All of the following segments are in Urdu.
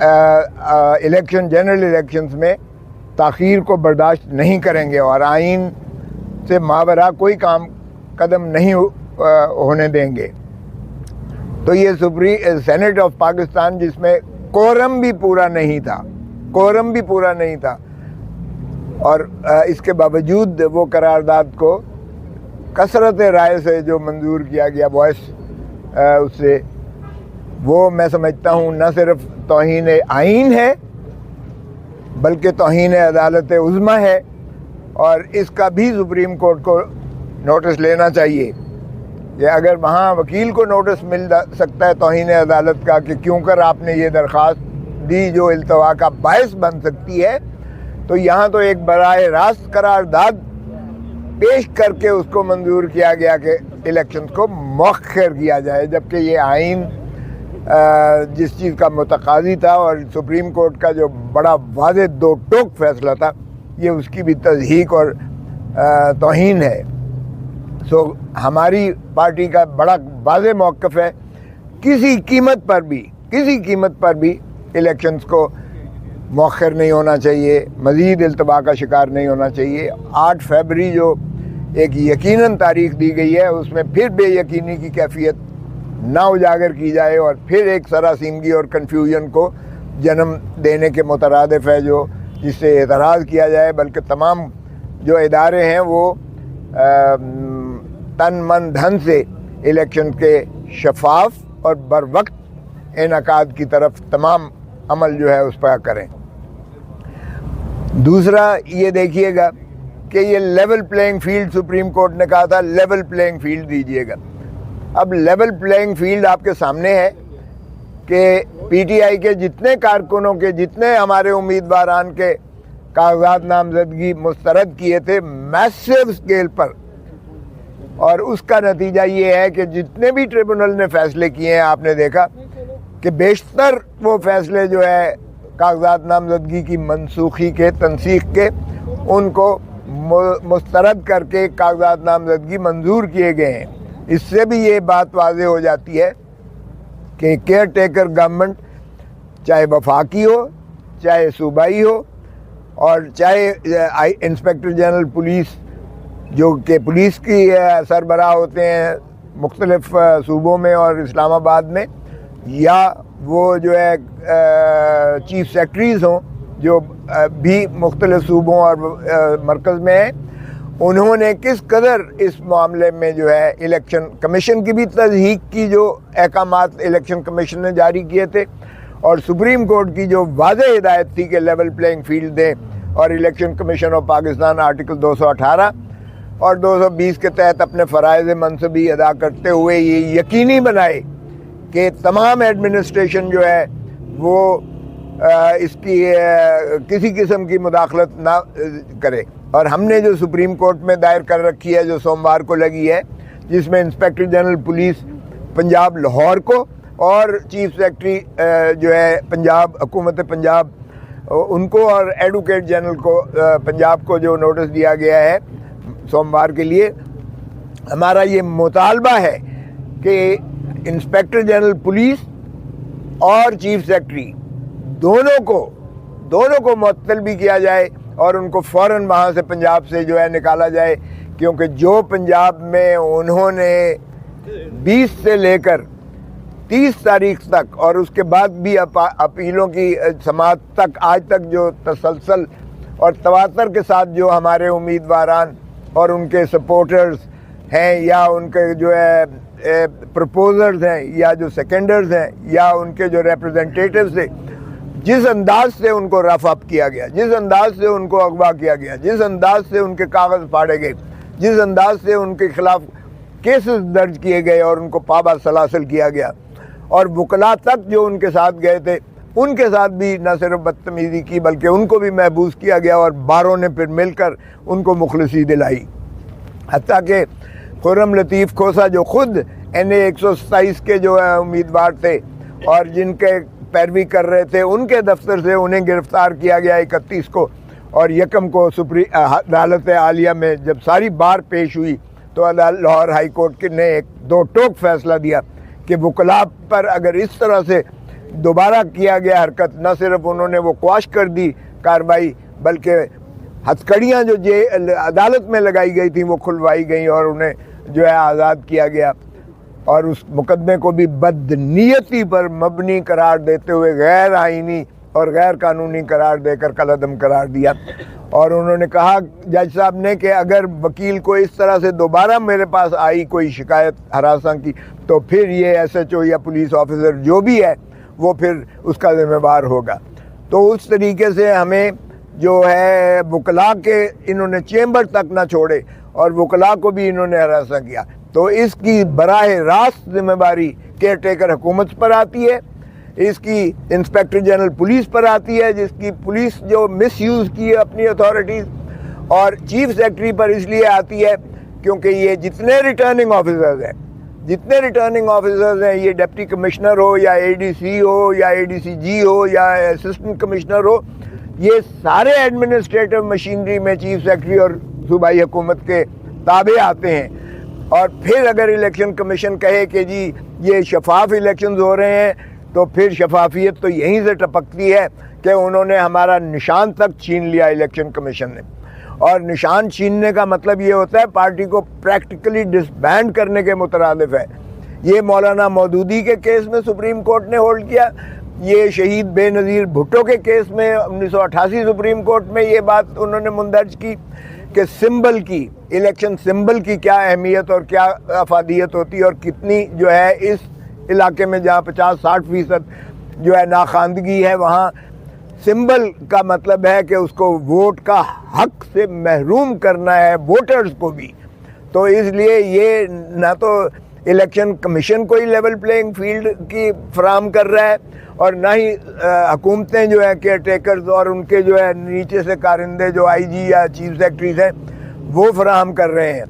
الیکشن جنرل الیکشنز میں تاخیر کو برداشت نہیں کریں گے اور آئین سے ماوراء کوئی قدم نہیں ہونے دیں گے. تو یہ سینٹ آف پاکستان جس میں کورم بھی پورا نہیں تھا اور اس کے باوجود وہ قرارداد کو کثرت رائے سے جو منظور کیا گیا وائس اس سے، وہ میں سمجھتا ہوں نہ صرف توہین آئین ہے بلکہ توہین عدالت عظمیٰ ہے، اور اس کا بھی سپریم کورٹ کو نوٹس لینا چاہیے کہ اگر وہاں وکیل کو نوٹس مل سکتا ہے توہین عدالت کا کہ کیوں کر آپ نے یہ درخواست دی جو التوا کا باعث بن سکتی ہے، تو یہاں تو ایک براہ راست قرارداد پیش کر کے اس کو منظور کیا گیا کہ الیکشنز کو مؤخر کیا جائے، جبکہ یہ آئین جس چیز کا متقاضی تھا اور سپریم کورٹ کا جو بڑا واضح دو ٹوک فیصلہ تھا، یہ اس کی بھی تضحیق اور توہین ہے. ہماری پارٹی کا بڑا واضح موقف ہے، کسی قیمت پر بھی الیکشنز کو مؤخر نہیں ہونا چاہیے، مزید التوا کا شکار نہیں ہونا چاہیے. 8 فروری جو ایک یقیناً تاریخ دی گئی ہے، اس میں پھر بے یقینی کی کیفیت نہ اجاگر کی جائے اور پھر ایک سراسیمگی اور کنفیوژن کو جنم دینے کے مترادف ہے جو جس سے اعتراض کیا جائے، بلکہ تمام جو ادارے ہیں وہ تن من دھن سے الیکشن کے شفاف اور بر وقت انعقاد کی طرف تمام عمل جو ہے اس پر کریں. دوسرا یہ دیکھیے گا کہ یہ level playing field supreme court نے کہا تھا لیول پلینگ فیلڈ دیجیے گا. اب لیول پلینگ فیلڈ آپ کے سامنے ہے کہ پی ٹی آئی کے جتنے کارکنوں کے جتنے ہمارے امیدواران کے کاغذات نامزدگی مسترد کیے تھے میسو اسکیل پر، اور اس کا نتیجہ یہ ہے کہ جتنے بھی ٹریبونل نے فیصلے کیے ہیں آپ نے دیکھا کہ بیشتر وہ فیصلے جو ہے کاغذات نامزدگی کی منسوخی کے تنسیخ کے ان کو مسترد کر کے کاغذات نامزدگی منظور کیے گئے ہیں. اس سے بھی یہ بات واضح ہو جاتی ہے کہ کیئر ٹیکر گورنمنٹ چاہے وفاقی ہو چاہے صوبائی ہو اور چاہے انسپیکٹر جنرل پولیس جو کہ پولیس کی سربراہ ہوتے ہیں مختلف صوبوں میں اور اسلام آباد میں، یا وہ جو ہے چیف سیکرٹریز ہوں جو بھی مختلف صوبوں اور مرکز میں ہیں، انہوں نے کس قدر اس معاملے میں جو ہے الیکشن کمیشن کی بھی تضحیق کی جو احکامات الیکشن کمیشن نے جاری کیے تھے، اور سپریم کورٹ کی جو واضح ہدایت تھی کہ لیول پلینگ فیلڈ دیں، اور election commission of Pakistan article 218 اور 220 کے تحت اپنے فرائض منصبی ادا کرتے ہوئے یہ یقینی بنائے کہ تمام ایڈمنسٹریشن جو ہے وہ اس کی کسی قسم کی مداخلت نہ کرے. اور ہم نے جو سپریم کورٹ میں دائر کر رکھی ہے جو سوموار کو لگی ہے، جس میں inspector general police Punjab Lahore کو اور چیف سیکرٹری جو ہے پنجاب حکومت پنجاب ان کو اور ایڈوکیٹ جنرل کو پنجاب کو جو نوٹس دیا گیا ہے سوموار کے لیے، ہمارا یہ مطالبہ ہے کہ انسپیکٹر جنرل پولیس اور چیف سیکرٹری دونوں کو معطل بھی کیا جائے اور ان کو فوراً وہاں سے پنجاب سے جو ہے نکالا جائے، کیونکہ جو پنجاب میں انہوں نے 20 سے لے کر 30 تاریخ تک اور اس کے بعد بھی اپیلوں کی سماعت تک آج تک جو تسلسل اور تواتر کے ساتھ جو ہمارے امیدواران اور ان کے سپورٹرز ہیں یا ان کے جو ہے پرپوزرز ہیں یا جو سیکنڈرز ہیں یا ان کے جو ریپرزنٹیٹیوز تھے، جس انداز سے ان کو رف اپ کیا گیا، جس انداز سے ان کو اغوا کیا گیا، جس انداز سے ان کے کاغذ پھاڑے گئے، جس انداز سے ان کے خلاف کیسز درج کیے گئے اور ان کو پابند سلاسل کیا گیا، اور وکلاء تک جو ان کے ساتھ گئے تھے ان کے ساتھ بھی نہ صرف بدتمیزی کی بلکہ ان کو بھی محبوس کیا گیا، اور باروں نے پھر مل کر ان کو مخلصی دلائی. حتیٰ کہ خرم لطیف کھوسا جو خود NA 127 کے جو امیدوار تھے اور جن کے پیروی کر رہے تھے، ان کے دفتر سے انہیں گرفتار کیا گیا 31 کو، اور یکم کو عدالت عالیہ میں جب ساری بار پیش ہوئی تو لاہور ہائی کورٹ نے ایک 2 ٹوک فیصلہ دیا کہ وکلاء پر اگر اس طرح سے دوبارہ کیا گیا حرکت، نہ صرف انہوں نے وہ قواش کر دی کارروائی، بلکہ ہتھکڑیاں جو عدالت میں لگائی گئی تھیں وہ کھلوائی گئیں اور انہیں جو ہے آزاد کیا گیا، اور اس مقدمے کو بھی بدنیتی پر مبنی قرار دیتے ہوئے غیر آئینی اور غیر قانونی قرار دے کر کالعدم قرار دیا۔ اور انہوں نے کہا جج صاحب نے کہ اگر وکیل کو اس طرح سے دوبارہ میرے پاس آئی کوئی شکایت ہراساں کی تو پھر یہ ایس ایچ او یا پولیس آفیسر جو بھی ہے وہ پھر اس کا ذمہ دار ہوگا۔ تو اس طریقے سے ہمیں جو ہے وکلاء کے انہوں نے چیمبر تک نہ چھوڑے اور وکلاء کو بھی انہوں نے ہراساں کیا۔ تو اس کی براہ راست ذمہ داری کیئر ٹیکر حکومت پر آتی ہے، اس کی انسپیکٹر جنرل پولیس پر آتی ہے، جس کی پولیس جو مس یوز کی ہے اپنی اتھارٹیز، اور چیف سیکرٹری پر اس لیے آتی ہے کیونکہ یہ جتنے ریٹرننگ آفیسرز ہیں یہ ڈپٹی کمشنر ہو یا اے ڈی سی ہو یا اے ڈی سی جی ہو یا اسسٹنٹ کمشنر ہو، یہ سارے ایڈمنسٹریٹو مشینری میں چیف سیکرٹری اور صوبائی حکومت کے تابع آتے ہیں۔ اور پھر اگر الیکشن کمیشن کہے کہ جی یہ شفاف الیکشنز ہو رہے ہیں تو پھر شفافیت تو یہیں سے ٹپکتی ہے کہ انہوں نے ہمارا نشان تک چھین لیا الیکشن کمیشن نے، اور نشان چھیننے کا مطلب یہ ہوتا ہے پارٹی کو پریکٹیکلی ڈسبینڈ کرنے کے مترادف ہے۔ یہ مولانا مودودی کے کیس میں سپریم کورٹ نے ہولڈ کیا، یہ شہید بے نظیر بھٹو کے کیس میں 1988 سپریم کورٹ میں یہ بات انہوں نے مندرج کی کہ سمبل کی، الیکشن سمبل کی کیا اہمیت اور کیا افادیت ہوتی ہے، اور کتنی جو ہے اس علاقے میں جہاں 50-60% جو ہے ناخواندگی ہے وہاں سمبل کا مطلب ہے کہ اس کو ووٹ کا حق سے محروم کرنا ہے ووٹرز کو بھی۔ تو اس لیے یہ نہ تو الیکشن کمیشن کوئی لیول پلینگ فیلڈ کی فراہم کر رہا ہے اور نہ ہی حکومتیں جو ہیں کیئر ٹیکرز اور ان کے جو ہے نیچے سے کارندے جو آئی جی یا چیف سیکرٹریز ہیں وہ فراہم کر رہے ہیں۔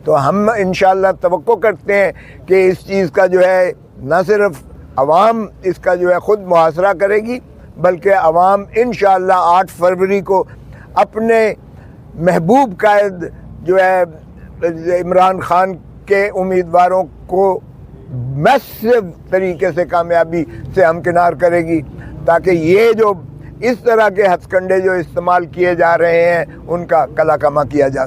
تو ہم انشاءاللہ توقع کرتے ہیں کہ اس چیز کا جو ہے نہ صرف عوام اس کا جو ہے خود محاصرہ کرے گی، بلکہ عوام انشاءاللہ 8 فروری کو اپنے محبوب قائد جو ہے عمران خان کے امیدواروں کو میسو طریقے سے کامیابی سے ہمکنار کرے گی، تاکہ یہ جو اس طرح کے ہتھ کنڈے جو استعمال کیے جا رہے ہیں ان کا کلا کما کیا جا